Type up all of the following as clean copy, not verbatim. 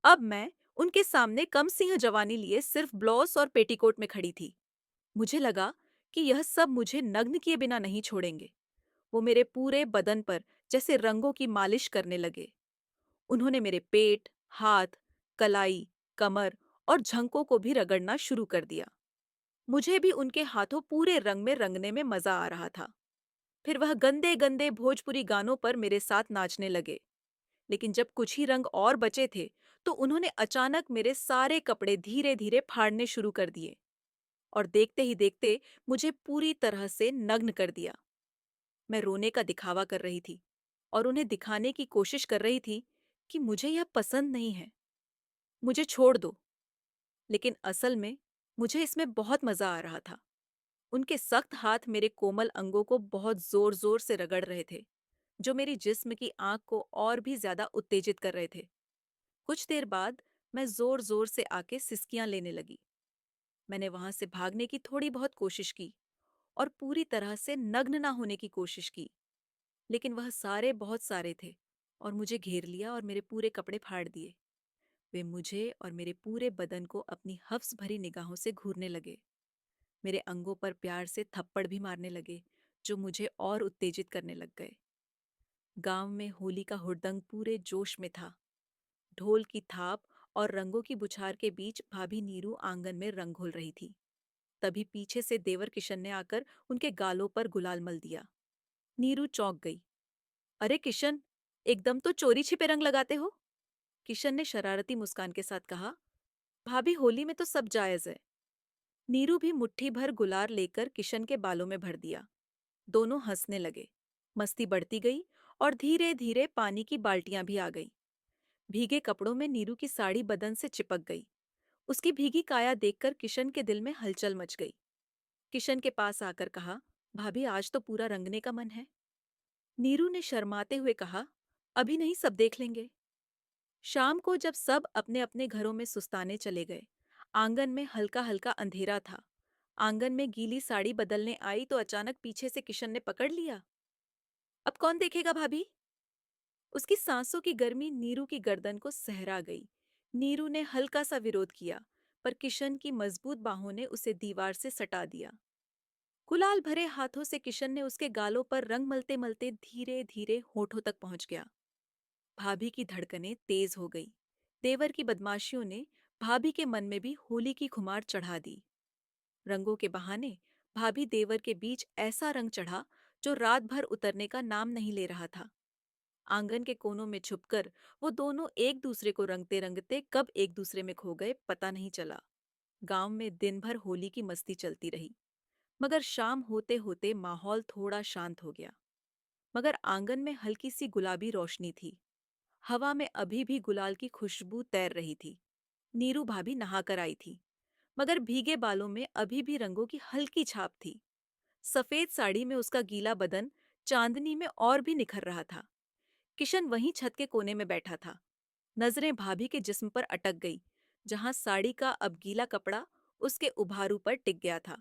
अब मैं उनके सामने कम सिंह जवानी लिए सिर्फ ब्लाउस और पेटीकोट में खड़ी थी। मुझे लगा कि यह सब मुझे नग्न किए बिना नहीं छोड़ेंगे। वो मेरे पूरे बदन पर जैसे रंगों की मालिश करने लगे। उन्होंने मेरे पेट, हाथ, कलाई, कमर और झंकों को भी रगड़ना शुरू कर दिया। मुझे भी उनके हाथों पूरे रंग में रंगने में मजा आ रहा था। फिर वह गंदे गंदे भोजपुरी गानों पर मेरे साथ नाचने लगे। लेकिन जब कुछ ही रंग और बचे थे, तो उन्होंने अचानक मेरे सारे कपड़े धीरे धीरे फाड़ने शुरू कर दिए और देखते ही देखते मुझे पूरी तरह से नग्न कर दिया। मैं रोने का दिखावा कर रही थी और उन्हें दिखाने की कोशिश कर रही थी कि मुझे यह पसंद नहीं है, मुझे छोड़ दो। लेकिन असल में मुझे इसमें बहुत मजा आ रहा था। उनके सख्त हाथ मेरे कोमल अंगों को बहुत जोर जोर से रगड़ रहे थे, जो मेरी जिस्म की आंख को और भी ज्यादा उत्तेजित कर रहे थे। कुछ देर बाद मैं जोर जोर से आके सिसकियां लेने लगी। मैंने वहां से भागने की थोड़ी बहुत कोशिश की और पूरी तरह से नग्न ना होने की कोशिश की, लेकिन वह सारे बहुत सारे थे और मुझे घेर लिया और मेरे पूरे कपड़े फाड़ दिए। वे मुझे और मेरे पूरे बदन को अपनी हफ्स भरी निगाहों से घूरने लगे। मेरे अंगों पर प्यार से थप्पड़ भी मारने लगे, जो मुझे और उत्तेजित करने लग गए। गांव में होली का हुड़दंग पूरे जोश में था। ढोल की थाप और रंगों की बुछार के बीच भाभी नीरू आंगन में रंग घोल रही थी। तभी पीछे से देवर किशन ने आकर उनके गालों पर गुलाल मल दिया। नीरू चौंक गई। अरे किशन, एकदम तो चोरी छिपे रंग लगाते हो। किशन ने शरारती मुस्कान के साथ कहा, भाभी होली में तो सब जायज है। नीरू भी मुट्ठी भर गुलाल लेकर किशन के बालों में भर दिया। दोनों हंसने लगे। मस्ती बढ़ती गई और धीरे धीरे पानी की बाल्टियां भी आ गई। भीगे कपड़ों में नीरू की साड़ी बदन से चिपक गई। उसकी भीगी काया देखकर किशन के दिल में हलचल मच गई। किशन के पास आकर कहा, भाभी आज तो पूरा रंगने का मन है। नीरू ने शर्माते हुए कहा, अभी नहीं, सब देख लेंगे। शाम को जब सब अपने अपने घरों में सुस्ताने चले गए, आंगन में हल्का हल्का अंधेरा था। आंगन में गीली साड़ी बदलने आई तो अचानक पीछे से किशन ने पकड़ लिया। अब कौन देखेगा भाभी? उसकी सांसों की गर्मी नीरू की गर्दन को सहरा गई। नीरू ने हल्का सा विरोध किया, पर किशन की मजबूत बाहों ने उसे दीवार से सटा दिया। गुलाल भरे हाथों से किशन ने उसके गालों पर रंग मलते मलते धीरे धीरे होठों तक पहुंच गया। भाभी की धड़कनें तेज हो गई। देवर की बदमाशियों ने भाभी के मन में भी होली की खुमार चढ़ा दी। रंगों के बहाने भाभी देवर के बीच ऐसा रंग चढ़ा जो रात भर उतरने का नाम नहीं ले रहा था। आंगन के कोनों में छुपकर वो दोनों एक दूसरे को रंगते रंगते कब एक दूसरे में खो गए पता नहीं चला। गांव में दिन भर होली की मस्ती चलती रही, मगर शाम होते होते माहौल थोड़ा शांत हो गया। मगर आंगन में हल्की सी गुलाबी रोशनी थी। हवा में अभी भी गुलाल की खुशबू तैर रही थी। नीरू भाभी नहाकर आई थी, मगर भीगे बालों में अभी भी रंगों की हल्की छाप थी। सफेद साड़ी में उसका गीला बदन चांदनी में और भी निखर रहा था। किशन वहीं छत के कोने में बैठा था। नजरें भाभी के जिस्म पर अटक गई, जहां साड़ी का अब गीला कपड़ा उसके उभारू पर टिक गया था।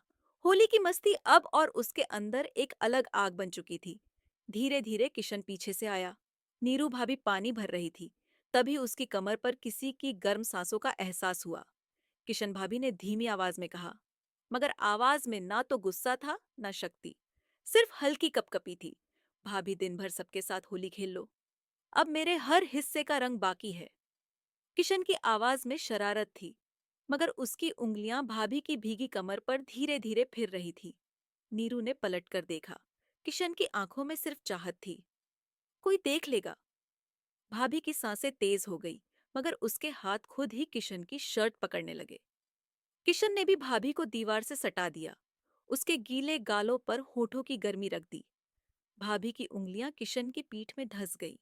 होली की मस्ती अब और उसके अंदर एक अलग आग बन चुकी थी। धीरे धीरे किशन पीछे से आया। नीरू भाभी पानी भर रही थी। तभी उसकी कमर पर किसी की गर्म सांसों का एहसास हुआ। किशन भाभी ने धीमी आवाज में कहा, मगर आवाज में ना तो गुस्सा था ना शक्ति, सिर्फ हल्की कपकपी थी। भाभी दिन भर सबके साथ होली खेल लो, अब मेरे हर हिस्से का रंग बाकी है। किशन की आवाज में शरारत थी, मगर उसकी उंगलियां भाभी की भीगी कमर पर धीरे धीरे फिर रही थी। नीरू ने पलटकर देखा। किशन की आंखों में सिर्फ चाहत थी। कोई देख लेगा। भाभी की सांसें तेज हो गई, मगर उसके हाथ खुद ही किशन की शर्ट पकड़ने लगे। किशन ने भी भाभी को दीवार से सटा दिया। उसके गीले गालों पर होठों की गर्मी रख दी। भाभी की उंगलियां किशन की पीठ में धंस गई।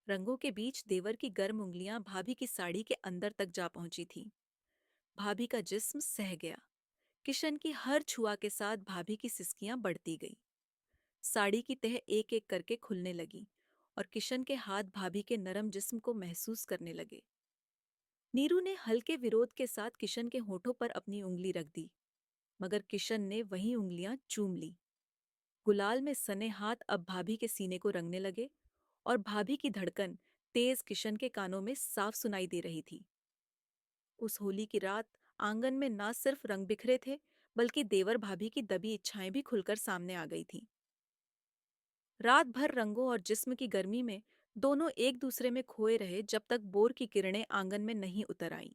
रंगों के बीच देवर की गर्म उंगलियां भाभी की साड़ी के अंदर तक जा पहुंची थीं। भाभी का जिस्म सह गया। किशन की हर छुआ के साथ भाभी की सिसकियां बढ़ती गई। साड़ी की तह एक एक करके खुलने लगी और किशन के हाथ भाभी के नरम जिस्म को महसूस करने लगे। नीरू ने हल्के विरोध के साथ किशन के होठों पर अपनी उंगली रख दी, मगर किशन ने वही उंगलियां चूम ली। गुलाल में सने हाथ अब भाभी के सीने को रंगने लगे और भाभी की धड़कन तेज किशन के कानों में साफ सुनाई दे रही थी। उस होली की रात आंगन में ना सिर्फ रंग बिखरे थे, बल्कि देवर भाभी की दबी इच्छाएं भी खुलकर सामने आ गई थीं। रात भर रंगों और जिस्म की गर्मी में दोनों एक दूसरे में खोए रहे जब तक बोर की किरणें आंगन में नहीं उतर आईं।